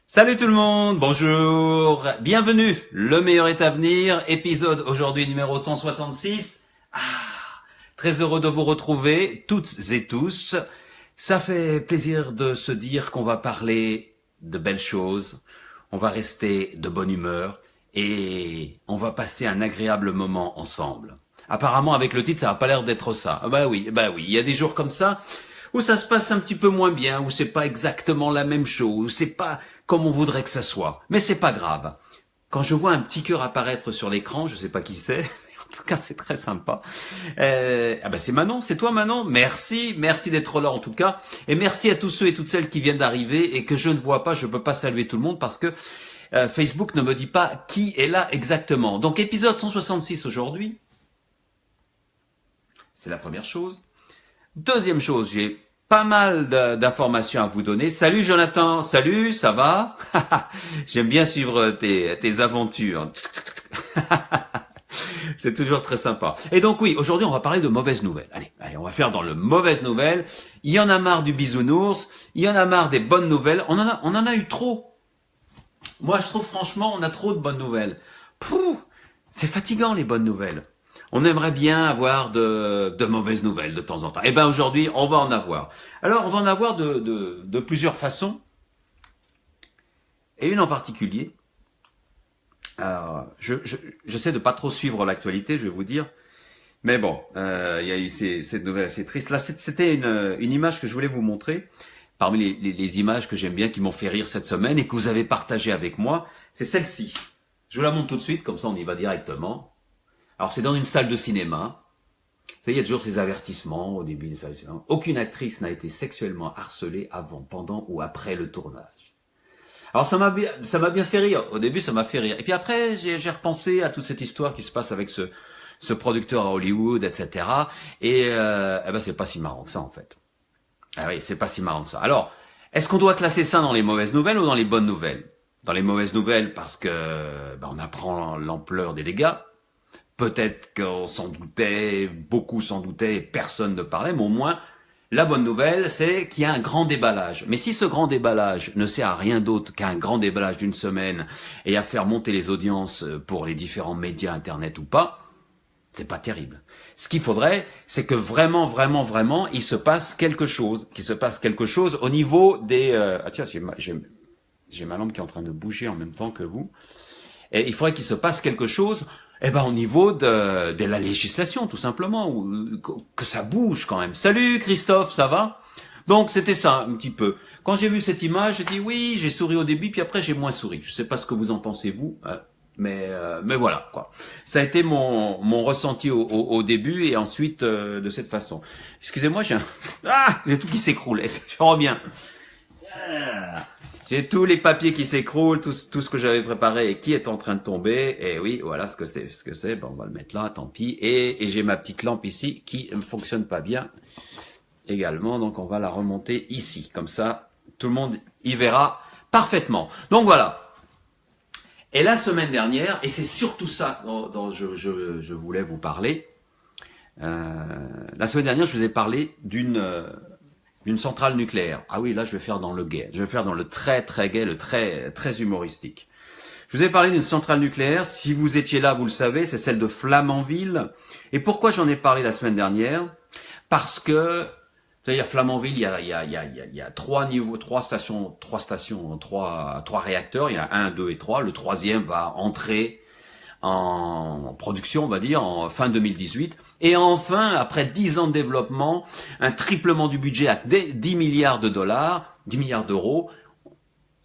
Salut tout le monde, bonjour, bienvenue, le meilleur est à venir, épisode aujourd'hui numéro 166. Très heureux de vous retrouver, toutes et tous. Ça fait plaisir de se dire qu'on va parler de belles choses, on va rester de bonne humeur et on va passer un agréable moment ensemble. Apparemment avec le titre ça n'a pas l'air d'être ça. Bah oui, il y a des jours comme ça où ça se passe un petit peu moins bien, où c'est pas exactement la même chose, où c'est pas comme on voudrait que ça soit. Mais c'est pas grave. Quand je vois un petit cœur apparaître sur l'écran, je sais pas qui c'est, mais en tout cas c'est très sympa. C'est Manon, c'est toi Manon. Merci d'être là en tout cas, et merci à tous ceux et toutes celles qui viennent d'arriver et que je ne vois pas. Je peux pas saluer tout le monde parce que Facebook ne me dit pas qui est là exactement. Donc épisode 166 aujourd'hui. C'est la première chose. Deuxième chose, j'ai pas mal d'informations à vous donner. Salut Jonathan, salut, ça va? J'aime bien suivre tes aventures. C'est toujours très sympa. Et donc oui, aujourd'hui on va parler de mauvaises nouvelles. Allez, on va faire dans le mauvaises nouvelles. Il y en a marre du bisounours, il y en a marre des bonnes nouvelles. On en a eu trop. Moi je trouve franchement on a trop de bonnes nouvelles. C'est fatigant les bonnes nouvelles. On aimerait bien avoir de mauvaises nouvelles de temps en temps. Eh ben aujourd'hui, on va en avoir. Alors, on va en avoir de plusieurs façons. Et une en particulier. Alors, j'essaie de pas trop suivre l'actualité, je vais vous dire. Mais bon, il y a eu cette nouvelle assez triste. Là, c'était une image que je voulais vous montrer. Parmi les images que j'aime bien, qui m'ont fait rire cette semaine et que vous avez partagées avec moi, c'est celle-ci. Je vous la montre tout de suite, comme ça on y va directement. Alors c'est dans une salle de cinéma. Vous savez, il y a toujours ces avertissements au début des salles de cinéma. Aucune actrice n'a été sexuellement harcelée avant, pendant ou après le tournage. Alors ça m'a bien fait rire. Au début, ça m'a fait rire. Et puis après, j'ai repensé à toute cette histoire qui se passe avec ce producteur à Hollywood, etc. Et c'est pas si marrant que ça en fait. Ah oui, c'est pas si marrant que ça. Alors, est-ce qu'on doit classer ça dans les mauvaises nouvelles ou dans les bonnes nouvelles? Dans les mauvaises nouvelles parce que on apprend l'ampleur des dégâts. Peut-être qu'on s'en doutait, beaucoup s'en doutaient et personne ne parlait, mais au moins, la bonne nouvelle, c'est qu'il y a un grand déballage. Mais si ce grand déballage ne sert à rien d'autre qu'un grand déballage d'une semaine et à faire monter les audiences pour les différents médias, internet ou pas, c'est pas terrible. Ce qu'il faudrait, c'est que vraiment, il se passe quelque chose, qu'il se passe quelque chose au niveau des... tiens, j'ai ma lampe qui est en train de bouger en même temps que vous. Et il faudrait qu'il se passe quelque chose au niveau de la législation, tout simplement, ou que ça bouge quand même. Salut Christophe, ça va? Donc c'était ça un petit peu. Quand j'ai vu cette image, j'ai dit oui, j'ai souri au début, puis après j'ai moins souri. Je sais pas ce que vous en pensez vous, mais voilà quoi. Ça a été mon ressenti au début et ensuite de cette façon. Excusez-moi, j'ai tout qui s'écroule. Je reviens. J'ai tous les papiers qui s'écroulent, tout ce que j'avais préparé et qui est en train de tomber. Et oui, voilà ce que c'est. Bon, on va le mettre là, tant pis. Et j'ai ma petite lampe ici qui ne fonctionne pas bien également. Donc, on va la remonter ici. Comme ça, tout le monde y verra parfaitement. Donc, voilà. Et la semaine dernière, et c'est surtout ça dont je voulais vous parler. La semaine dernière, je vous ai parlé d'une centrale nucléaire. Ah oui, là, je vais faire dans le gai. Je vais faire dans le très, très gai, le très, très humoristique. Je vous ai parlé d'une centrale nucléaire. Si vous étiez là, vous le savez, c'est celle de Flamanville. Et pourquoi j'en ai parlé la semaine dernière? Parce que, c'est-à-dire, Flamanville, il y a trois niveaux, trois réacteurs. Il y a 1, 2 et 3. Le troisième va entrer en production, on va dire, en fin 2018. Et enfin, après 10 ans de développement, un triplement du budget à 10 milliards de dollars, 10 milliards d'euros,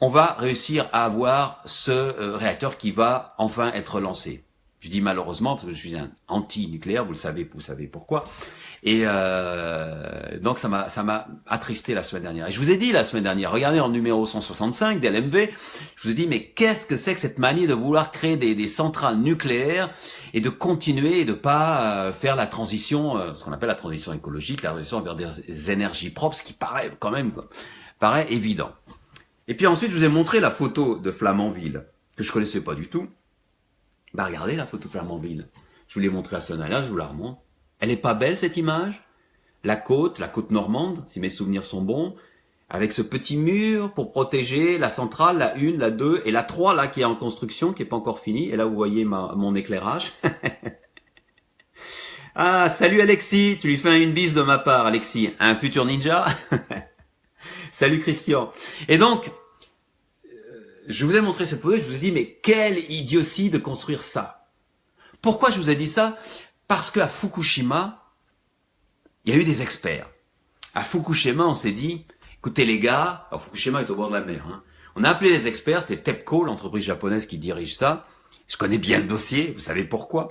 on va réussir à avoir ce réacteur qui va enfin être lancé. Je dis malheureusement parce que je suis un anti-nucléaire, vous savez pourquoi. Et donc ça m'a attristé la semaine dernière. Et je vous ai dit la semaine dernière, regardez en numéro 165 d'LMV, je vous ai dit mais qu'est-ce que c'est que cette manie de vouloir créer des centrales nucléaires et de continuer et de pas faire la transition, ce qu'on appelle la transition écologique, la transition vers des énergies propres, ce qui paraît quand même paraît évident. Et puis ensuite je vous ai montré la photo de Flamanville que je connaissais pas du tout. Regardez la photo de Flamanville. Je vous l'ai montré la semaine dernière, je vous la remonte. Elle est pas belle cette image? La côte normande, si mes souvenirs sont bons, avec ce petit mur pour protéger la centrale, la 1, la 2 et la 3 là qui est en construction, qui est pas encore finie. Et là vous voyez mon éclairage. Ah, salut Alexis, tu lui fais une bise de ma part, Alexis, un futur ninja. Salut Christian. Et donc, je vous ai montré cette photo et je vous ai dit, mais quelle idiotie de construire ça. Pourquoi je vous ai dit ça? Parce qu'à Fukushima, il y a eu des experts. À Fukushima, on s'est dit, écoutez les gars, alors Fukushima est au bord de la mer, hein. On a appelé les experts, c'était TEPCO, l'entreprise japonaise qui dirige ça. Je connais bien le dossier, vous savez pourquoi.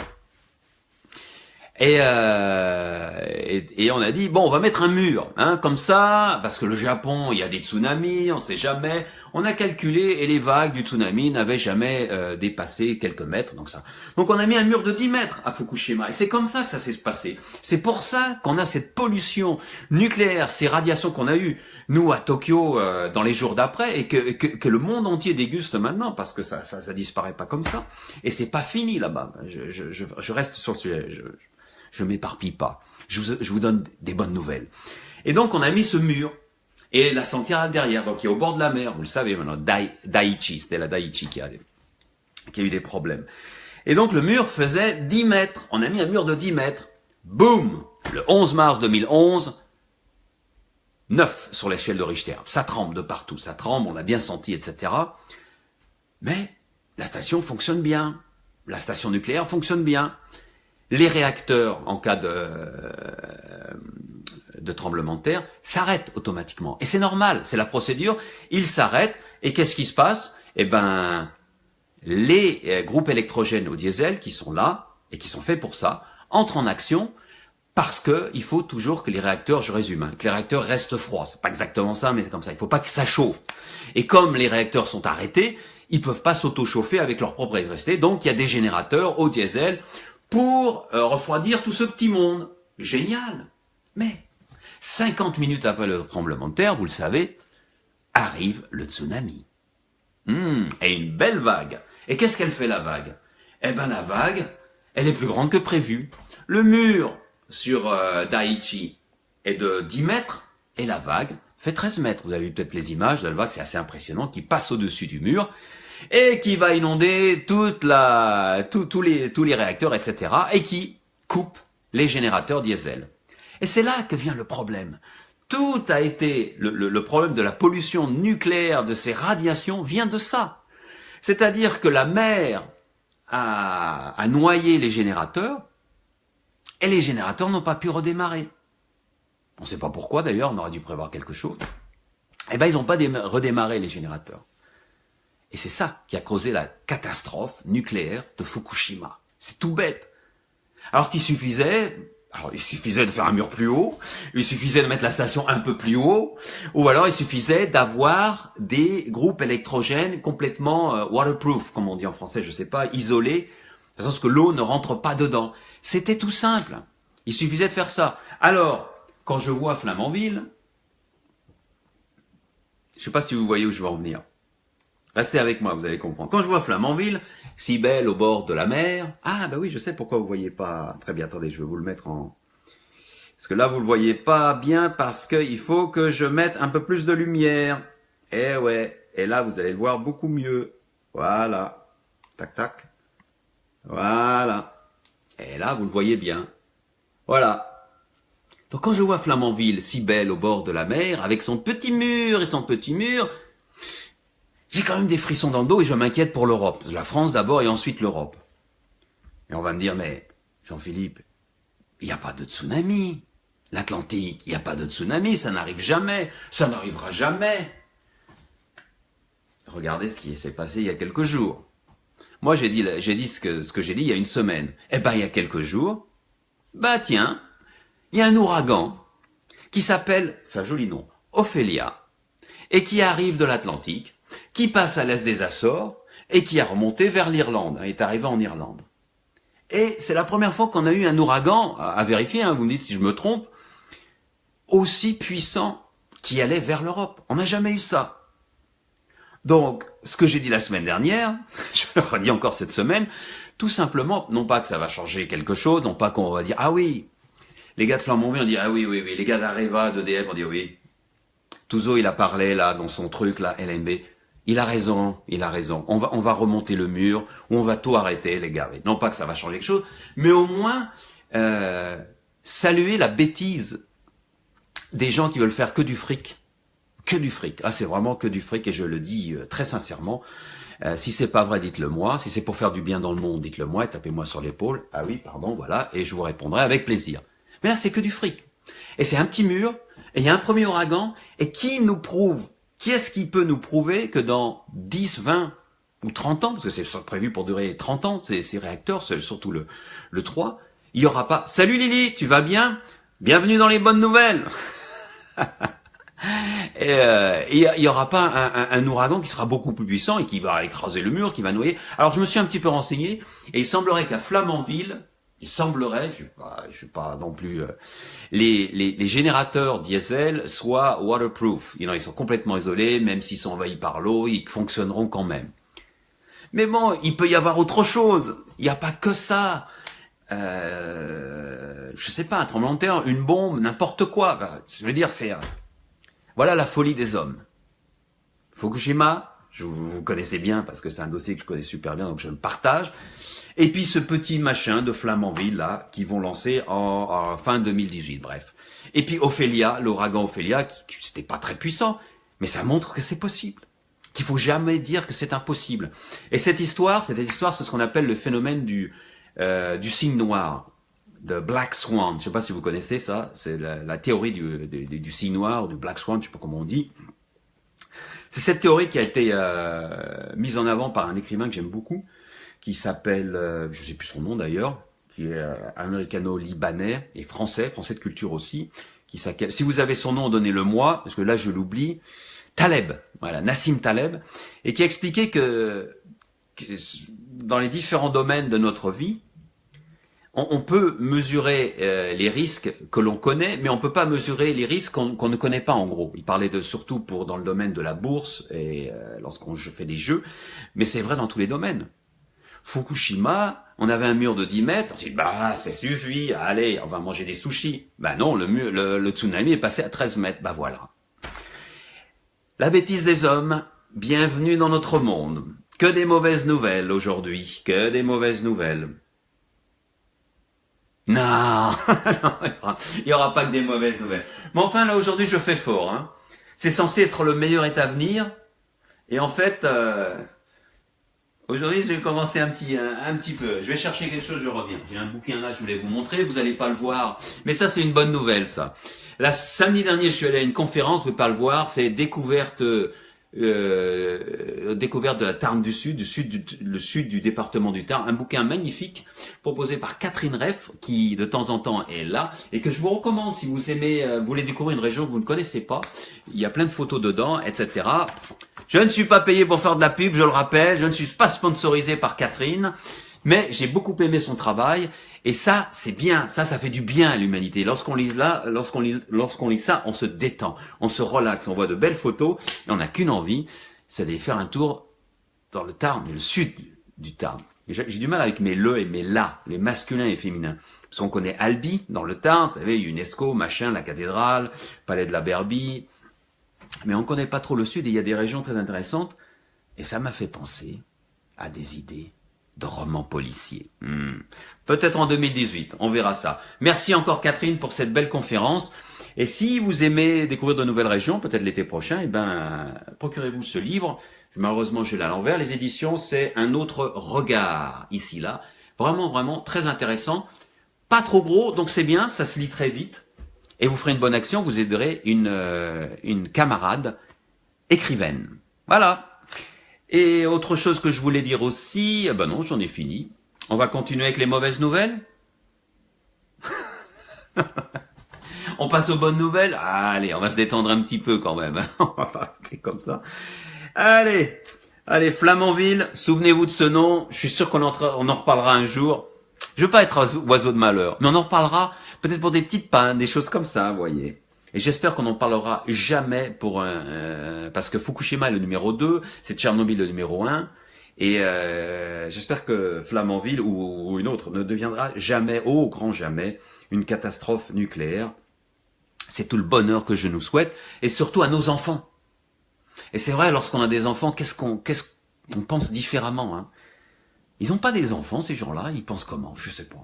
Et on a dit, bon, on va mettre un mur, hein, comme ça, parce que le Japon, il y a des tsunamis, on sait jamais. On a calculé et les vagues du tsunami n'avaient jamais dépassé quelques mètres. Donc on a mis un mur de 10 mètres à Fukushima. Et c'est comme ça que ça s'est passé. C'est pour ça qu'on a cette pollution nucléaire, ces radiations qu'on a eues, nous, à Tokyo, dans les jours d'après, et que le monde entier déguste maintenant, parce que ça disparaît pas comme ça. Et c'est pas fini là-bas. Je reste sur le sujet. Je m'éparpille pas. Je vous donne des bonnes nouvelles. Et donc, on a mis ce mur et la centrale derrière, donc qui est au bord de la mer. Vous le savez maintenant, Daiichi, c'était la Daiichi qui a eu des problèmes. Et donc, le mur faisait 10 mètres. On a mis un mur de 10 mètres. Boum! Le 11 mars 2011, 9 sur l'échelle de Richter. Ça tremble de partout, ça tremble, on l'a bien senti, etc. Mais la station fonctionne bien. La station nucléaire fonctionne bien. Les réacteurs, en cas de tremblement de terre, s'arrêtent automatiquement. Et c'est normal, c'est la procédure. Ils s'arrêtent. Et qu'est-ce qui se passe? Eh ben, les groupes électrogènes au diesel qui sont là, et qui sont faits pour ça, entrent en action parce que il faut toujours que les réacteurs, je résume, hein, que les réacteurs restent froids. C'est pas exactement ça, mais c'est comme ça. Il faut pas que ça chauffe. Et comme les réacteurs sont arrêtés, ils peuvent pas s'auto-chauffer avec leur propre électricité. Donc, il y a des générateurs au diesel pour refroidir tout ce petit monde. Génial. Mais 50 minutes après le tremblement de terre, vous le savez, arrive le tsunami. Et une belle vague. Et qu'est-ce qu'elle fait la vague? Eh ben la vague, elle est plus grande que prévu. Le mur sur Daiichi est de 10 mètres et la vague fait 13 mètres. Vous avez vu peut-être les images de la vague, c'est assez impressionnant, qui passe au-dessus du mur et qui va inonder tous les réacteurs, etc. et qui coupe les générateurs diesel. Et c'est là que vient le problème. Tout a été, le problème de la pollution nucléaire, de ces radiations, vient de ça. C'est-à-dire que la mer a noyé les générateurs et les générateurs n'ont pas pu redémarrer. On ne sait pas pourquoi d'ailleurs, on aurait dû prévoir quelque chose. Eh ben ils n'ont pas redémarré les générateurs. Et c'est ça qui a causé la catastrophe nucléaire de Fukushima. C'est tout bête. Alors qu'il suffisait de faire un mur plus haut, il suffisait de mettre la station un peu plus haut, ou alors il suffisait d'avoir des groupes électrogènes complètement waterproof, comme on dit en français, je sais pas, isolés, de façon à ce que l'eau ne rentre pas dedans. C'était tout simple. Il suffisait de faire ça. Alors, quand je vois Flamanville, je sais pas si vous voyez où je veux en venir. Restez avec moi, vous allez comprendre. Quand je vois Flamanville, si belle au bord de la mer, ah bah oui, je sais pourquoi vous voyez pas. Très bien, attendez, je vais vous le mettre en... Parce que là, vous le voyez pas bien parce qu'il faut que je mette un peu plus de lumière. Eh ouais, et là, vous allez le voir beaucoup mieux. Voilà. Tac, tac. Voilà. Et là, vous le voyez bien. Voilà. Donc quand je vois Flamanville, si belle au bord de la mer, avec son petit mur et son petit mur... J'ai quand même des frissons dans le dos et je m'inquiète pour l'Europe. La France d'abord et ensuite l'Europe. Et on va me dire, mais Jean-Philippe, il n'y a pas de tsunami. L'Atlantique, il n'y a pas de tsunami, ça n'arrive jamais. Ça n'arrivera jamais. Regardez ce qui s'est passé il y a quelques jours. Moi, j'ai dit ce que j'ai dit il y a une semaine. Eh ben, il y a quelques jours, bah tiens, il y a un ouragan qui s'appelle, c'est un joli nom, Ophélia, et qui arrive de l'Atlantique, qui passe à l'est des Açores et qui a remonté vers l'Irlande, est arrivé en Irlande. Et c'est la première fois qu'on a eu un ouragan, à vérifier, hein, vous me dites si je me trompe, aussi puissant qui allait vers l'Europe. On n'a jamais eu ça. Donc, ce que j'ai dit la semaine dernière, je le redis encore cette semaine, tout simplement, non pas que ça va changer quelque chose, non pas qu'on va dire, ah oui, les gars de Flamanville ont dit, ah oui, les gars d'Areva, d'EDF ont dit, oui, Touzo, il a parlé là dans son truc là, LNB. Il a raison, il a raison. On va remonter le mur, on va tout arrêter, les gars. Non pas que ça va changer quelque chose, mais au moins saluer la bêtise des gens qui veulent faire que du fric. Que du fric. Ah, c'est vraiment que du fric, et je le dis très sincèrement. Si c'est pas vrai, dites-le moi. Si c'est pour faire du bien dans le monde, dites-le moi et tapez-moi sur l'épaule. Ah oui, pardon, voilà, et je vous répondrai avec plaisir. Mais là, c'est que du fric. Et c'est un petit mur, et il y a un premier ouragan, et qui est-ce qui peut nous prouver que dans 10, 20 ou 30 ans, parce que c'est prévu pour durer 30 ans, ces réacteurs, surtout le 3, il y aura pas « Salut Lily, tu vas bien? Bienvenue dans les bonnes nouvelles !» Et il y aura pas un ouragan qui sera beaucoup plus puissant et qui va écraser le mur, qui va noyer. Alors je me suis un petit peu renseigné et il semblerait qu'à Flamanville, je suis pas non plus, les générateurs diesel soient waterproof. Ils sont complètement isolés, même s'ils sont envahis par l'eau, ils fonctionneront quand même. Mais bon, il peut y avoir autre chose. Il n'y a pas que ça. Je sais pas, un tremblement de terre, une bombe, n'importe quoi. Je veux dire, voilà la folie des hommes. Fukushima, vous connaissez bien parce que c'est un dossier que je connais super bien, donc je le partage. Et puis ce petit machin de Flamanville là, qui vont lancer en fin 2018, bref. Et puis Ophélia, l'ouragan Ophélia, qui c'était pas très puissant, mais ça montre que c'est possible. Qu'il faut jamais dire que c'est impossible. Et cette histoire, c'est ce qu'on appelle le phénomène du cygne noir, de Black Swan. Je sais pas si vous connaissez ça, c'est la théorie du cygne noir, du Black Swan, je sais pas comment on dit. C'est cette théorie qui a été mise en avant par un écrivain que j'aime beaucoup, qui s'appelle, je sais plus son nom d'ailleurs, qui est américano-libanais et français de culture aussi, qui s'appelle, si vous avez son nom, donnez-le-moi, parce que là je l'oublie, Taleb, voilà, Nassim Taleb, et qui a expliqué que dans les différents domaines de notre vie, on peut mesurer les risques que l'on connaît, mais on peut pas mesurer les risques qu'on ne connaît pas en gros. Il parlait surtout dans le domaine de la bourse et lorsqu'on fait des jeux, mais c'est vrai dans tous les domaines. Fukushima, on avait un mur de 10 mètres, on s'est dit, bah, ça suffit, allez, on va manger des sushis. Bah non, le tsunami est passé à 13 mètres, bah voilà. La bêtise des hommes, bienvenue dans notre monde. Que des mauvaises nouvelles aujourd'hui, que des mauvaises nouvelles. Non, il n'y aura pas que des mauvaises nouvelles. Mais enfin, là, aujourd'hui, je fais fort. Hein. C'est censé être le meilleur est à venir. Et en fait, aujourd'hui, je vais commencer un petit peu. Je vais chercher quelque chose, je reviens. J'ai un bouquin là, je voulais vous montrer. Vous n'allez pas le voir. Mais ça, c'est une bonne nouvelle, ça. La samedi dernier, je suis allé à une conférence, vous ne pouvez pas le voir. C'est découverte de la Tarn du Sud, le sud du département du Tarn, un bouquin magnifique proposé par Catherine Reff, qui de temps en temps est là, et que je vous recommande si vous aimez, vous voulez découvrir une région que vous ne connaissez pas. Il y a plein de photos dedans, etc. Je ne suis pas payé pour faire de la pub, je le rappelle, je ne suis pas sponsorisé par Catherine, mais j'ai beaucoup aimé son travail, et ça, c'est bien, ça fait du bien à l'humanité. Lorsqu'on lit ça, on se détend, on se relaxe, on voit de belles photos, et on n'a qu'une envie, c'est d'aller faire un tour dans le Tarn, le sud du Tarn. J'ai du mal avec mes le et mes la, les masculins et féminins. Parce qu'on connaît Albi, dans le Tarn, vous savez, UNESCO, machin, la cathédrale, palais de la Berbie, mais on connaît pas trop le sud, et il y a des régions très intéressantes, et ça m'a fait penser à des idées de romans policiers. Peut-être en 2018, on verra ça. Merci encore Catherine pour cette belle conférence. Et si vous aimez découvrir de nouvelles régions, peut-être l'été prochain, procurez-vous ce livre. Malheureusement, je l'ai à l'envers. Les éditions, c'est un autre regard, ici, là. Vraiment, vraiment très intéressant. Pas trop gros, donc c'est bien, ça se lit très vite. Et vous ferez une bonne action, vous aiderez une camarade écrivaine. Voilà. Et autre chose que je voulais dire aussi, non, j'en ai fini. On va continuer avec les mauvaises nouvelles. On passe aux bonnes nouvelles. Allez, on va se détendre un petit peu quand même. On va pas rester comme ça. Allez, Flamanville, souvenez-vous de ce nom. Je suis sûr qu'on en reparlera un jour. Je veux pas être oiseau de malheur, mais on en reparlera peut-être pour des petites pannes, des choses comme ça, vous voyez. Et j'espère qu'on n'en parlera jamais parce que Fukushima est le numéro 2, c'est Tchernobyl le numéro 1, et j'espère que Flamanville ou une autre ne deviendra jamais, au grand jamais, une catastrophe nucléaire. C'est tout le bonheur que je nous souhaite, et surtout à nos enfants. Et c'est vrai, lorsqu'on a des enfants, qu'est-ce qu'on pense différemment, hein. Ils n'ont pas des enfants, ces gens-là, ils pensent comment? Je sais pas,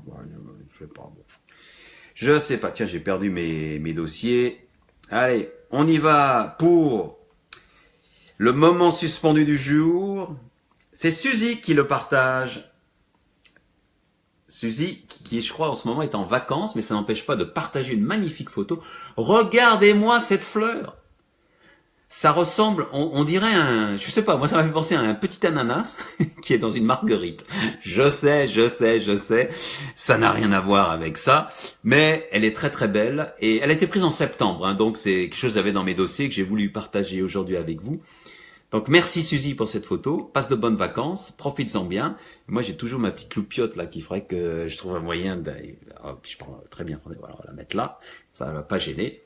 je sais pas. Tiens, j'ai perdu mes dossiers. Allez, on y va pour le moment suspendu du jour. C'est Suzy qui le partage. Suzy, qui je crois en ce moment est en vacances, mais ça n'empêche pas de partager une magnifique photo. Regardez-moi cette fleur. Ça ressemble, on dirait je sais pas, moi ça m'a fait penser à un petit ananas qui est dans une marguerite. Je sais, ça n'a rien à voir avec ça, mais elle est très très belle et elle a été prise en septembre, hein, donc c'est quelque chose que j'avais dans mes dossiers que j'ai voulu partager aujourd'hui avec vous. Donc merci Suzy pour cette photo, passe de bonnes vacances, profites-en bien. Moi j'ai toujours ma petite loupiote là qui ferait que je trouve un moyen je prends très bien, voilà, on va la mettre là, ça ne va pas gêner.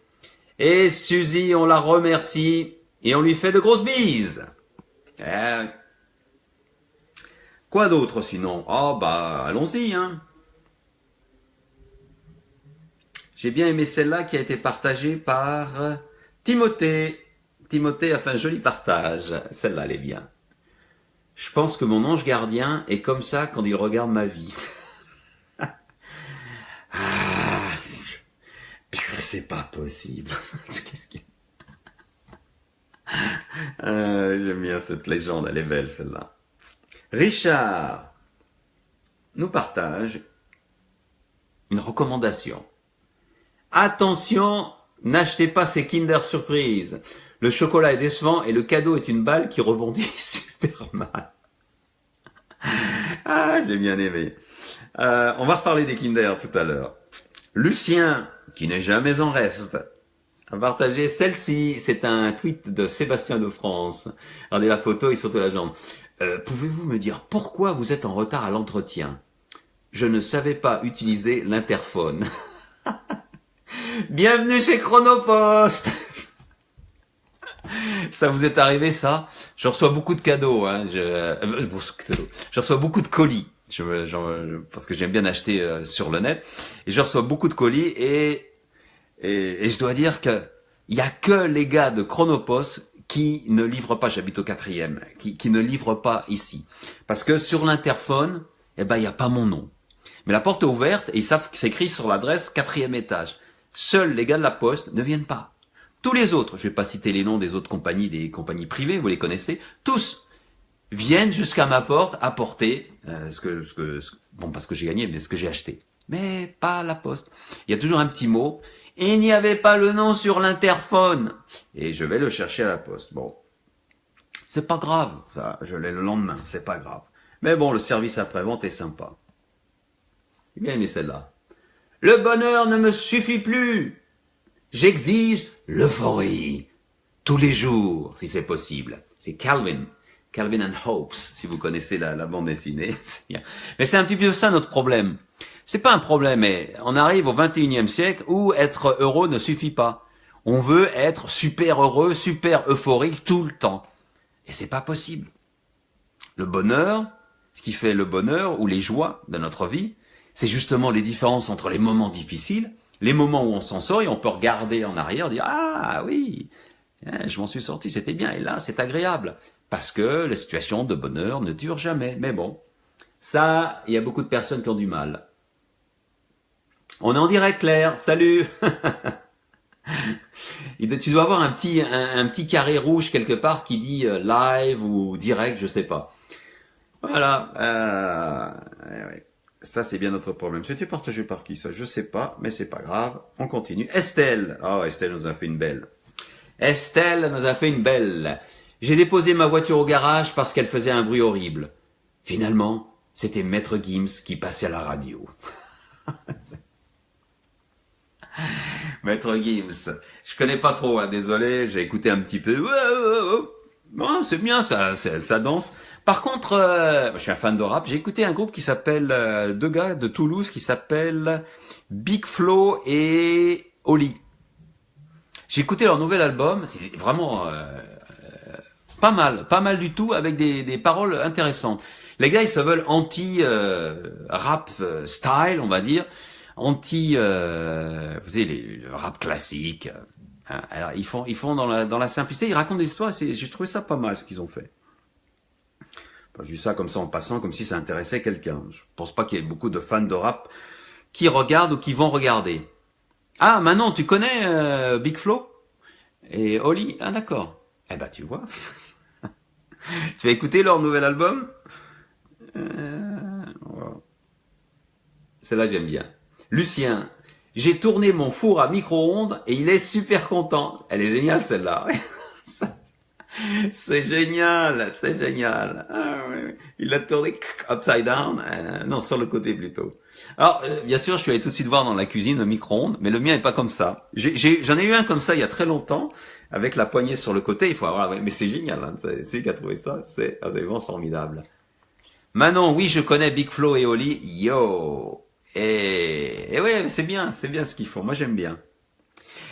Et Suzy, on la remercie et on lui fait de grosses bises. Quoi d'autre sinon? Oh bah allons-y, hein. J'ai bien aimé celle-là qui a été partagée par Timothée. Timothée a fait un joli partage. Celle-là, elle est bien. Je pense que mon ange gardien est comme ça quand il regarde ma vie. C'est pas possible. Qu'est-ce qu'il... J'aime bien cette légende, elle est belle celle-là. Richard nous partage une recommandation. Attention, n'achetez pas ces Kinder Surprise. Le chocolat est décevant et le cadeau est une balle qui rebondit super mal. Ah, j'ai bien aimé. On va reparler des Kinder tout à l'heure. Lucien, qui n'est jamais en reste, a partagé celle-ci. C'est un tweet de Sébastien de France. Regardez la photo, il saute la jambe. Pouvez-vous me dire pourquoi vous êtes en retard à l'entretien? Je ne savais pas utiliser l'interphone. Bienvenue chez Chronopost. Ça vous est arrivé ça? Je reçois beaucoup de cadeaux, hein. Je reçois beaucoup de colis. Parce que j'aime bien acheter sur le net. Et je reçois beaucoup de colis et je dois dire que il y a que les gars de Chronopost qui ne livrent pas. J'habite au 4e, qui ne livrent pas ici. Parce que sur l'interphone, il y a pas mon nom. Mais la porte est ouverte et ils savent que c'est écrit sur l'adresse 4e étage. Seuls les gars de la poste ne viennent pas. Tous les autres, je vais pas citer les noms des autres compagnies, des compagnies privées, vous les connaissez, tous viennent jusqu'à ma porte apporter parce que j'ai gagné, mais ce que j'ai acheté. Mais pas la poste. Il y a toujours un petit mot. Il n'y avait pas le nom sur l'interphone. Et je vais le chercher à la poste. Bon. C'est pas grave. Ça, je l'ai le lendemain. C'est pas grave. Mais bon, le service après-vente est sympa. J'ai bien aimé celle-là. Le bonheur ne me suffit plus. J'exige l'euphorie. Tous les jours, si c'est possible. C'est Calvin and Hobbes, si vous connaissez la bande dessinée. Mais c'est un petit peu ça notre problème. C'est pas un problème, mais on arrive au 21e siècle où être heureux ne suffit pas. On veut être super heureux, super euphorique tout le temps. Et c'est pas possible. Le bonheur, ce qui fait le bonheur ou les joies de notre vie, c'est justement les différences entre les moments difficiles, les moments où on s'en sort et on peut regarder en arrière et dire « Ah oui, je m'en suis sorti, c'était bien. » Et là, c'est agréable. Parce que les situations de bonheur ne durent jamais. Mais bon, ça, il y a beaucoup de personnes qui ont du mal. On est en direct, Claire. Salut. Tu dois avoir un petit carré rouge quelque part qui dit live ou direct, je sais pas. Voilà. Ouais. Ça, c'est bien notre problème. C'était partagé par qui, ça? Je sais pas, mais c'est pas grave. On continue. Estelle. Oh, Estelle nous a fait une belle. J'ai déposé ma voiture au garage parce qu'elle faisait un bruit horrible. Finalement, c'était Maître Gims qui passait à la radio. Maître Gims. Je connais pas trop, hein, désolé, j'ai écouté un petit peu. Bon, c'est bien, ça danse. Par contre, je suis un fan de rap, j'ai écouté un groupe qui s'appelle, deux gars de Toulouse qui s'appellent Big Flo et Oli. J'ai écouté leur nouvel album, c'est vraiment pas mal du tout, avec des paroles intéressantes. Les gars, ils se veulent anti-rap style, on va dire. vous savez, le rap classique. Hein. Alors ils font dans la simplicité, ils racontent des histoires. J'ai trouvé ça pas mal ce qu'ils ont fait. Enfin, je dis ça comme ça en passant, comme si ça intéressait quelqu'un. Je pense pas qu'il y ait beaucoup de fans de rap qui regardent ou qui vont regarder. Ah, Manon, tu connais Big Flo et Oli? Ah, d'accord. Eh ben, tu vois. Tu vas écouter leur nouvel album? Wow. Celle-là, j'aime bien. Lucien, j'ai tourné mon four à micro-ondes et il est super content. Elle est géniale, celle-là. C'est génial, c'est génial. Ah, oui, oui. Il l'a tourné upside down, non, sur le côté plutôt. Alors, bien sûr, je suis allé tout de suite voir dans la cuisine le micro-ondes, mais le mien est pas comme ça. J'en ai eu un comme ça il y a très longtemps, avec la poignée sur le côté. Il faut avoir, mais c'est génial. Hein, c'est celui qui a trouvé ça, c'est absolument formidable. Manon, oui, je connais Big Flo et Oli. Yo, et ouais, c'est bien ce qu'ils font. Moi, j'aime bien.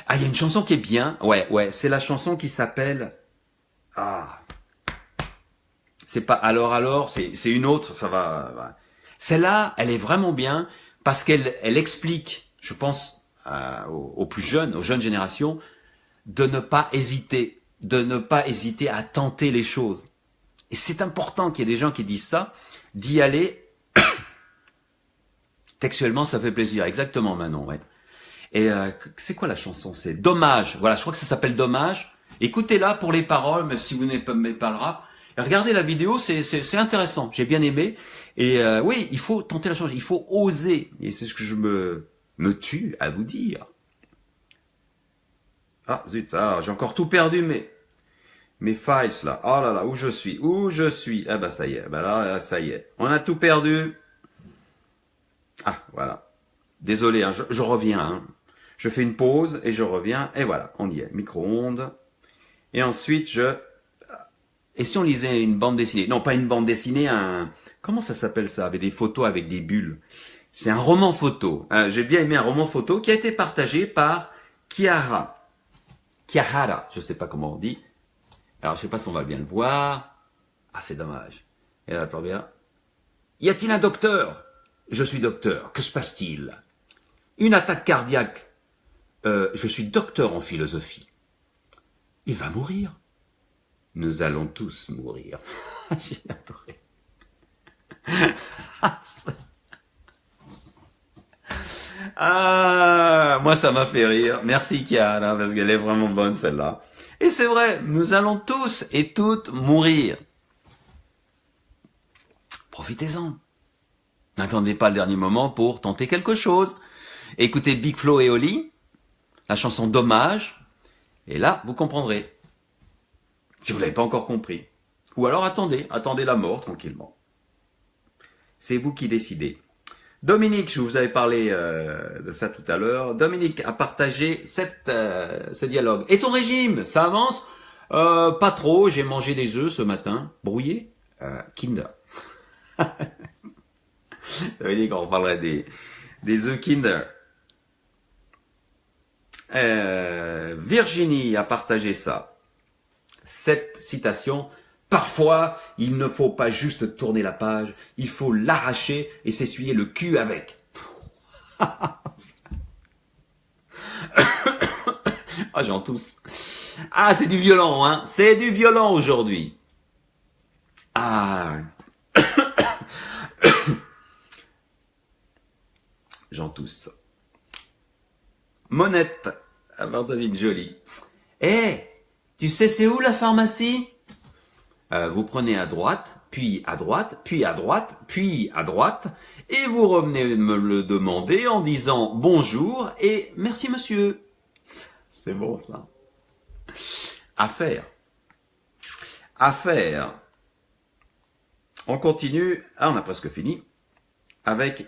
Ah, il y a une chanson qui est bien. Ouais, c'est la chanson qui s'appelle. Ah, c'est pas alors, c'est une autre, ça va. Celle-là, elle est vraiment bien parce elle explique, je pense, aux plus jeunes, aux jeunes générations, de ne pas hésiter à tenter les choses. Et c'est important qu'il y ait des gens qui disent ça, d'y aller. Textuellement, ça fait plaisir. Exactement, Manon, ouais. Et c'est quoi la chanson? C'est Dommage. Voilà, je crois que ça s'appelle Dommage. Écoutez-la pour les paroles, même si vous n'aimez pas le rap. Et regardez la vidéo, c'est intéressant. J'ai bien aimé. Et oui, il faut tenter la chose. Il faut oser. Et c'est ce que je me tue à vous dire. Ah, zut, j'ai encore tout perdu, mes files, là. Oh là là, où je suis? Ah bah ça y est. Bah là, ça y est. On a tout perdu. Ah, voilà. Désolé, hein, je reviens. Hein. Je fais une pause et je reviens. Et voilà, on y est. Micro-ondes. Et ensuite, Et si on lisait une bande dessinée? Non, pas une bande dessinée, Comment ça s'appelle ça? Avec des photos, avec des bulles. C'est un roman photo. J'ai bien aimé un roman photo qui a été partagé par Kihara, je sais pas comment on dit. Alors, je sais pas si on va bien le voir. Ah, c'est dommage. Et là, la première. Y a-t-il un docteur? Je suis docteur. Que se passe-t-il? Une attaque cardiaque. Je suis docteur en philosophie. Il va mourir. Nous allons tous mourir. J'ai adoré. Ah, moi ça m'a fait rire. Merci Kiara, parce qu'elle est vraiment bonne celle-là. Et c'est vrai, nous allons tous et toutes mourir. Profitez-en. N'attendez pas le dernier moment pour tenter quelque chose. Écoutez Big Flo et Oli, la chanson Dommage, et là, vous comprendrez. Si vous l'avez pas encore compris. Ou alors attendez la mort tranquillement. C'est vous qui décidez. Dominique, je vous avais parlé de ça tout à l'heure. Dominique a partagé ce dialogue. Et ton régime, ça avance? Pas trop, j'ai mangé des œufs ce matin. Brouillés? Kinder. J'avais dit qu'on parlerait des œufs Kinder. Virginie a partagé ça. Cette citation, parfois, il ne faut pas juste tourner la page, il faut l'arracher et s'essuyer le cul avec. Ah, j'en tousse. Ah, c'est du violent, hein. C'est du violent aujourd'hui. Ah. J'en tousse. Monette a partagé une jolie. Tu sais c'est où la pharmacie? Vous prenez à droite, puis à droite, puis à droite, puis à droite, et vous revenez me le demander en disant bonjour et merci monsieur. C'est bon ça. À faire. On continue. Ah, on a presque fini. Avec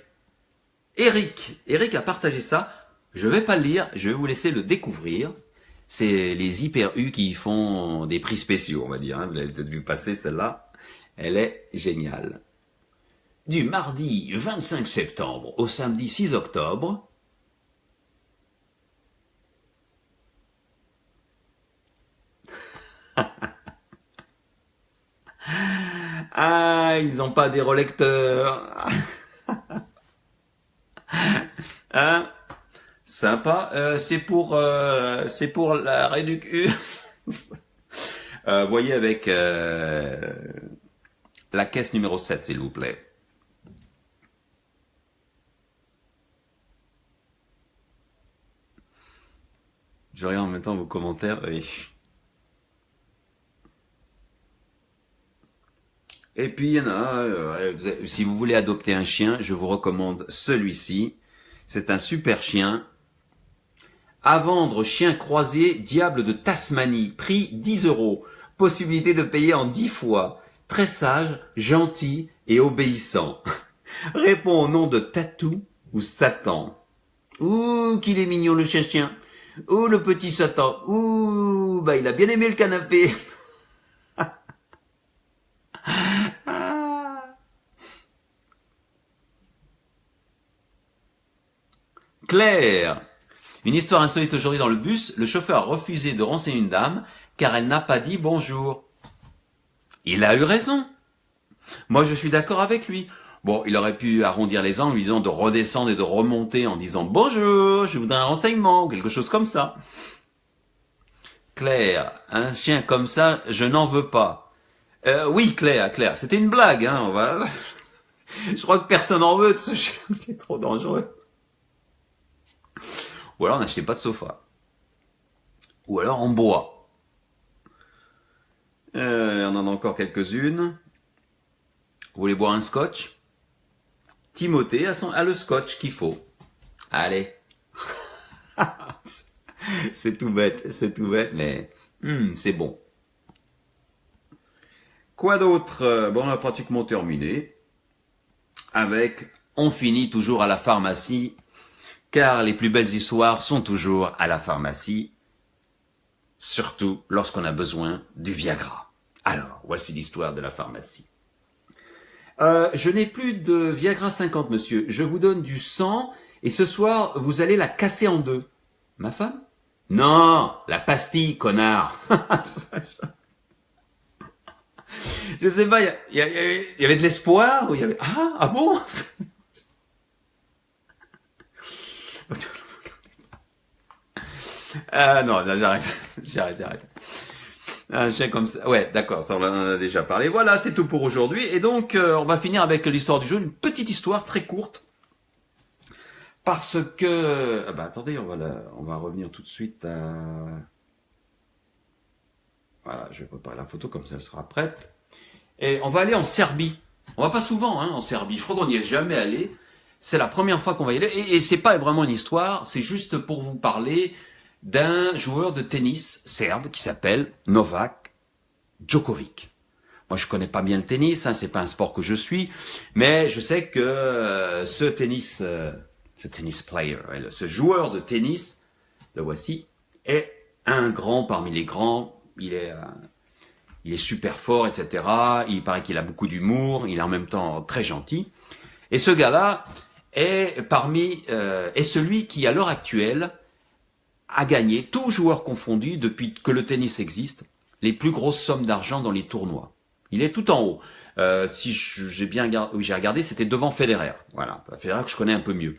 Eric. Eric a partagé ça. Je vais pas le lire, je vais vous laisser le découvrir. C'est les Hyper U qui font des prix spéciaux, on va dire. Hein. Vous l'avez peut-être vu passer celle-là. Elle est géniale. Du mardi 25 septembre au samedi 6 octobre. Ah, ils n'ont pas des relecteurs. Hein? Sympa. C'est pour la réduc. Voyez avec la caisse numéro 7, s'il vous plaît. Je regarde en même temps vos commentaires. Et puis il y en a, si vous voulez adopter un chien, je vous recommande celui-ci. C'est un super chien. À vendre, chien croisé, diable de Tasmanie, prix 10 €. Possibilité de payer en 10 fois. Très sage, gentil et obéissant. Répond au nom de Tatou ou Satan. Ouh, qu'il est mignon le chien-chien. Ouh, le petit Satan. Ouh, bah il a bien aimé le canapé. Claire. Une histoire insolite aujourd'hui dans le bus. Le chauffeur a refusé de renseigner une dame car elle n'a pas dit bonjour. Il a eu raison. Moi, je suis d'accord avec lui. Bon, il aurait pu arrondir les angles, disant de redescendre et de remonter en disant bonjour, je voudrais un renseignement ou quelque chose comme ça. Claire, un chien comme ça, je n'en veux pas. Oui, Claire, c'était une blague, hein. Je crois que personne en veut de ce chien, il est trop dangereux. Ou alors n'achetez pas de sofa. Ou alors en bois. On en a encore quelques-unes. Vous voulez boire un scotch? Timothée a le scotch qu'il faut. Allez. C'est tout bête, mais c'est bon. Quoi d'autre? Bon, on a pratiquement terminé. Avec, on finit toujours à la pharmacie, car les plus belles histoires sont toujours à la pharmacie, surtout lorsqu'on a besoin du Viagra. Alors, voici l'histoire de la pharmacie. Je n'ai plus de Viagra 50, monsieur. Je vous donne du sang et ce soir, vous allez la casser en deux. Ma femme? Non, la pastille, connard. Je sais pas, il y avait de l'espoir ou il y avait... Ah bon? Non, j'arrête. Un chien comme ça. Ouais, d'accord, ça on en a déjà parlé. Voilà, c'est tout pour aujourd'hui. Et donc, on va finir avec l'histoire du jeu, une petite histoire très courte. Parce que... Ah bah attendez, on va revenir tout de suite à... Voilà, je vais préparer la photo comme ça elle sera prête. Et on va aller en Serbie. On va pas souvent en Serbie. Je crois qu'on n'y est jamais allé. C'est la première fois qu'on va y aller. Et c'est pas vraiment une histoire, c'est juste pour vous parler d'un joueur de tennis serbe qui s'appelle Novak Djokovic. Moi, je connais pas bien le tennis, c'est pas un sport que je suis, mais je sais que ce tennis player, ce joueur de tennis, le voici, est un grand parmi les grands. Il est super fort, etc. Il paraît qu'il a beaucoup d'humour, il est en même temps très gentil. Et ce gars-là est celui qui, à l'heure actuelle, a gagné, tous joueurs confondus, depuis que le tennis existe, les plus grosses sommes d'argent dans les tournois. Il est tout en haut. Si j'ai regardé, c'était devant Federer. Voilà, Federer que je connais un peu mieux.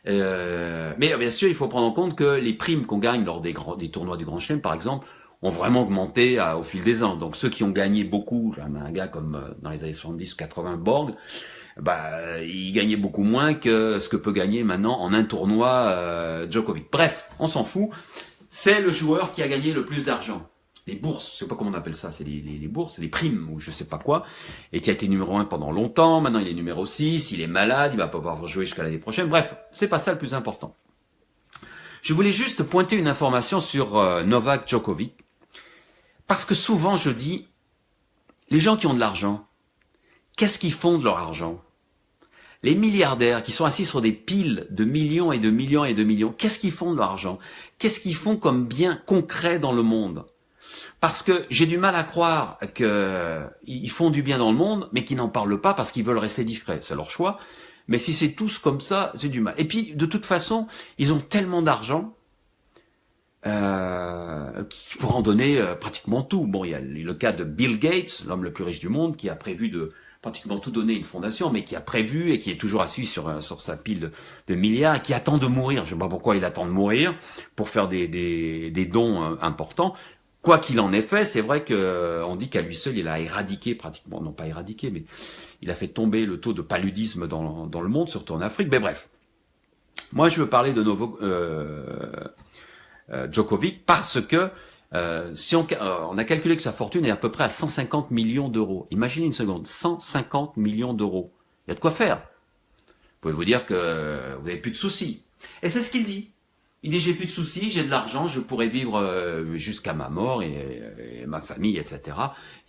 Mais bien sûr, il faut prendre en compte que les primes qu'on gagne lors des tournois du Grand Chelem, par exemple, ont vraiment augmenté au fil des ans. Donc ceux qui ont gagné beaucoup, un gars comme dans les années 70 ou 80, Borg, il gagnait beaucoup moins que ce que peut gagner maintenant en un tournoi Djokovic. Bref, on s'en fout. C'est le joueur qui a gagné le plus d'argent. Les bourses, je sais pas comment on appelle ça, c'est les bourses, les primes ou je sais pas quoi, et qui a été numéro 1 pendant longtemps, maintenant il est numéro 6, il est malade, il va pas pouvoir jouer jusqu'à l'année prochaine. Bref, c'est pas ça le plus important. Je voulais juste pointer une information sur Novak Djokovic, parce que souvent je dis, les gens qui ont de l'argent, qu'est-ce qu'ils font de leur argent? Les milliardaires qui sont assis sur des piles de millions et de millions et de millions, qu'est-ce qu'ils font de leur argent? Qu'est-ce qu'ils font comme bien concret dans le monde? Parce que j'ai du mal à croire qu'ils font du bien dans le monde, mais qu'ils n'en parlent pas parce qu'ils veulent rester discrets. C'est leur choix. Mais si c'est tous comme ça, c'est du mal. Et puis, de toute façon, ils ont tellement d'argent qui pourra en donner pratiquement tout. Bon, il y a le cas de Bill Gates, l'homme le plus riche du monde, qui a prévu de pratiquement tout donner à une fondation, mais qui a prévu et qui est toujours assis sur sa pile de milliards et qui attend de mourir. Je ne sais pas pourquoi il attend de mourir pour faire des dons importants. Quoi qu'il en ait fait, c'est vrai qu'on dit qu'à lui seul, il a éradiqué pratiquement, non pas éradiqué, mais il a fait tomber le taux de paludisme dans le monde, surtout en Afrique. Mais bref, moi je veux parler de Djokovic parce que si on a calculé que sa fortune est à peu près à 150 millions d'euros. Imaginez une seconde, 150 millions d'euros. Il y a de quoi faire. Vous pouvez vous dire que vous n'avez plus de soucis. Et c'est ce qu'il dit. Il dit, j'ai plus de soucis, j'ai de l'argent, je pourrais vivre jusqu'à ma mort et ma famille, etc.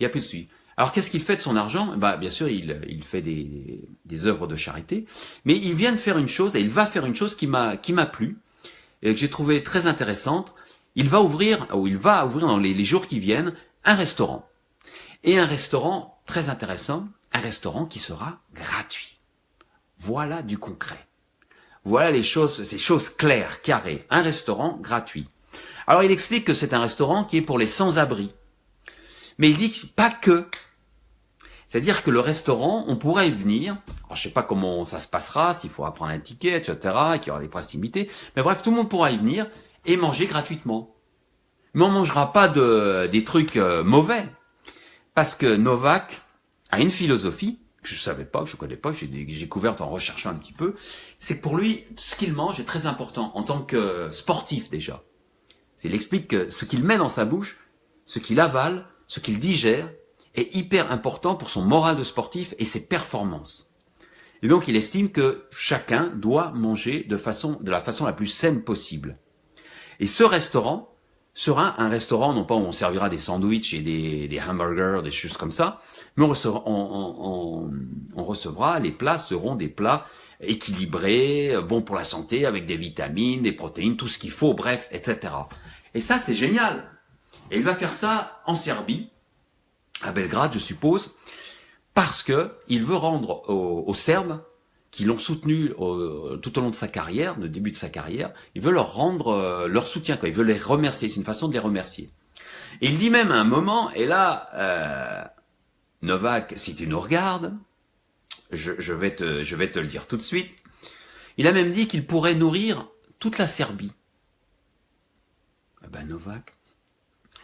Il n'y a plus de soucis. Alors qu'est-ce qu'il fait de son argent? Bah, bien sûr, il fait des œuvres de charité, mais il vient de faire une chose, et il va faire une chose qui m'a plu, et que j'ai trouvé très intéressante. Il va ouvrir dans les jours qui viennent, un restaurant. Et un restaurant très intéressant, un restaurant qui sera gratuit. Voilà du concret. Voilà ces choses claires, carrées. Un restaurant gratuit. Alors il explique que c'est un restaurant qui est pour les sans-abri. Mais il dit pas que. C'est-à-dire que le restaurant, on pourrait y venir. Alors, je sais pas comment ça se passera, s'il faudra prendre un ticket, etc., qu'il y aura des prises limitées. Mais bref, tout le monde pourra y venir et manger gratuitement. Mais on mangera pas des trucs mauvais. Parce que Novak a une philosophie que je savais pas, que je connais pas, que j'ai découverte en recherchant un petit peu. C'est que pour lui, ce qu'il mange est très important en tant que sportif déjà. Il explique que ce qu'il met dans sa bouche, ce qu'il avale, ce qu'il digère, est hyper important pour son moral de sportif et ses performances. Et donc il estime que chacun doit manger de la façon la plus saine possible. Et ce restaurant sera un restaurant, non pas où on servira des sandwichs et des hamburgers, des choses comme ça, mais on recevra, les plats seront des plats équilibrés, bons pour la santé, avec des vitamines, des protéines, tout ce qu'il faut, bref, etc. Et ça, c'est génial. Et il va faire ça en Serbie, à Belgrade, je suppose, parce que il veut rendre aux Serbes qui l'ont soutenu tout au long de sa carrière, le début de sa carrière, il veut leur rendre leur soutien, quoi. Il veut les remercier, c'est une façon de les remercier. Et il dit même à un moment, et là, Novak, si tu nous regardes, je vais te le dire tout de suite, il a même dit qu'il pourrait nourrir toute la Serbie. Eh ben Novak,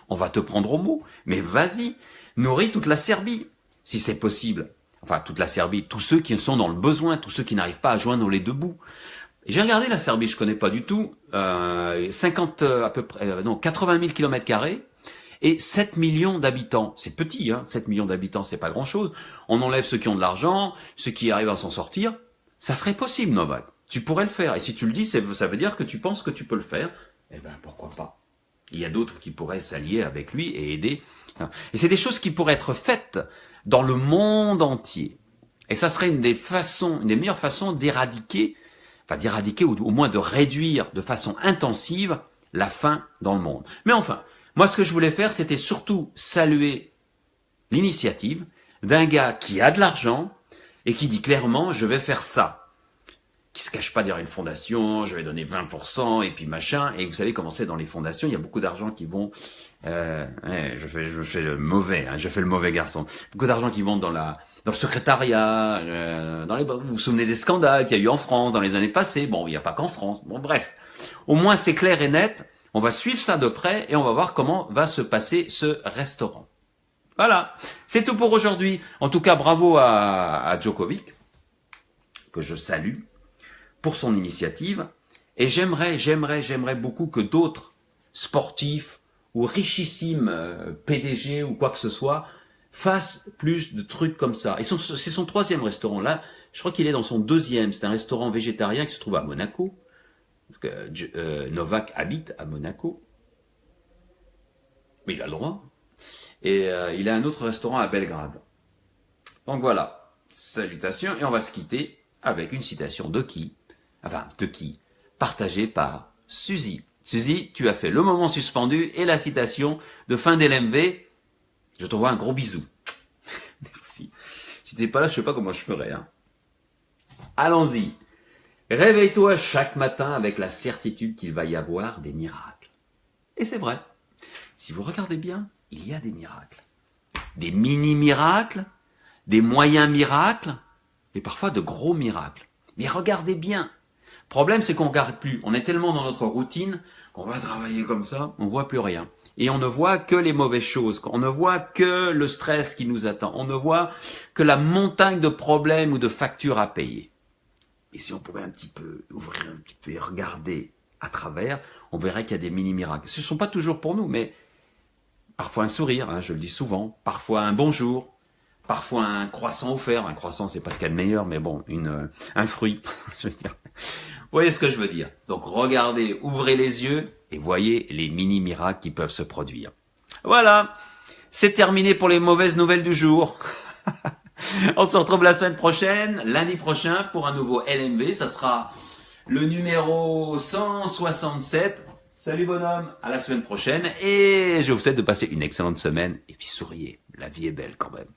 on va te prendre au mot, mais vas-y, nourris toute la Serbie, si c'est possible. Enfin, toute la Serbie, tous ceux qui sont dans le besoin, tous ceux qui n'arrivent pas à joindre les deux bouts. J'ai regardé la Serbie, je connais pas du tout, 80 000 km² et 7 millions d'habitants. C'est petit, hein, 7 millions d'habitants, c'est pas grand-chose. On enlève ceux qui ont de l'argent, ceux qui arrivent à s'en sortir. Ça serait possible, Novak. Tu pourrais le faire. Et si tu le dis, ça veut dire que tu penses que tu peux le faire. Eh ben, pourquoi pas? Il y a d'autres qui pourraient s'allier avec lui et aider. Et c'est des choses qui pourraient être faites dans le monde entier. Et ça serait une des meilleures façons d'éradiquer ou au moins de réduire de façon intensive la faim dans le monde. Mais enfin, moi ce que je voulais faire, c'était surtout saluer l'initiative d'un gars qui a de l'argent et qui dit clairement, je vais faire ça. Qui se cache pas derrière une fondation, je vais donner 20% et puis machin. Et vous savez comment c'est dans les fondations, il y a beaucoup d'argent qui vont... je fais le mauvais, hein, je fais le mauvais garçon. Beaucoup d'argent qui vont dans le secrétariat, vous vous souvenez des scandales qu'il y a eu en France dans les années passées. Bon, il n'y a pas qu'en France. Bon, bref. Au moins, c'est clair et net. On va suivre ça de près et on va voir comment va se passer ce restaurant. Voilà. C'est tout pour aujourd'hui. En tout cas, bravo à Djokovic, que je salue, pour son initiative. Et j'aimerais beaucoup que d'autres sportifs ou richissimes PDG ou quoi que ce soit fassent plus de trucs comme ça. Et c'est son 3e restaurant. Là, je crois qu'il est dans son 2e. C'est un restaurant végétarien qui se trouve à Monaco. Parce que Novak habite à Monaco. Mais il a le droit. Et il a un autre restaurant à Belgrade. Donc voilà. Salutations. Et on va se quitter avec une citation de qui? Enfin, de qui? Partagée par Suzy. Suzy, tu as fait le moment suspendu et la citation de fin d'LMV. Je t'envoie un gros bisou. Merci. Si t'es pas là, je sais pas comment je ferais. Hein. Allons-y. Réveille-toi chaque matin avec la certitude qu'il va y avoir des miracles. Et c'est vrai. Si vous regardez bien, il y a des miracles. Des mini-miracles, des moyens miracles, et parfois de gros miracles. Mais regardez bien. Le problème, c'est qu'on ne regarde plus. On est tellement dans notre routine qu'on va travailler comme ça, on ne voit plus rien. Et on ne voit que les mauvaises choses. On ne voit que le stress qui nous attend. On ne voit que la montagne de problèmes ou de factures à payer. Et si on pouvait un petit peu ouvrir un petit peu et regarder à travers, on verrait qu'il y a des mini-miracles. Ce ne sont pas toujours pour nous, mais parfois un sourire, hein, je le dis souvent, parfois un bonjour, parfois un croissant offert. Un croissant, c'est pas ce qu'il y a de meilleur, mais bon, un fruit, je veux dire. Vous voyez ce que je veux dire? Donc regardez, ouvrez les yeux et voyez les mini-miracles qui peuvent se produire. Voilà, c'est terminé pour les mauvaises nouvelles du jour. On se retrouve la semaine prochaine, lundi prochain, pour un nouveau LMV. Ça sera le numéro 167. Salut bonhomme, à la semaine prochaine. Et je vous souhaite de passer une excellente semaine. Et puis souriez, la vie est belle quand même.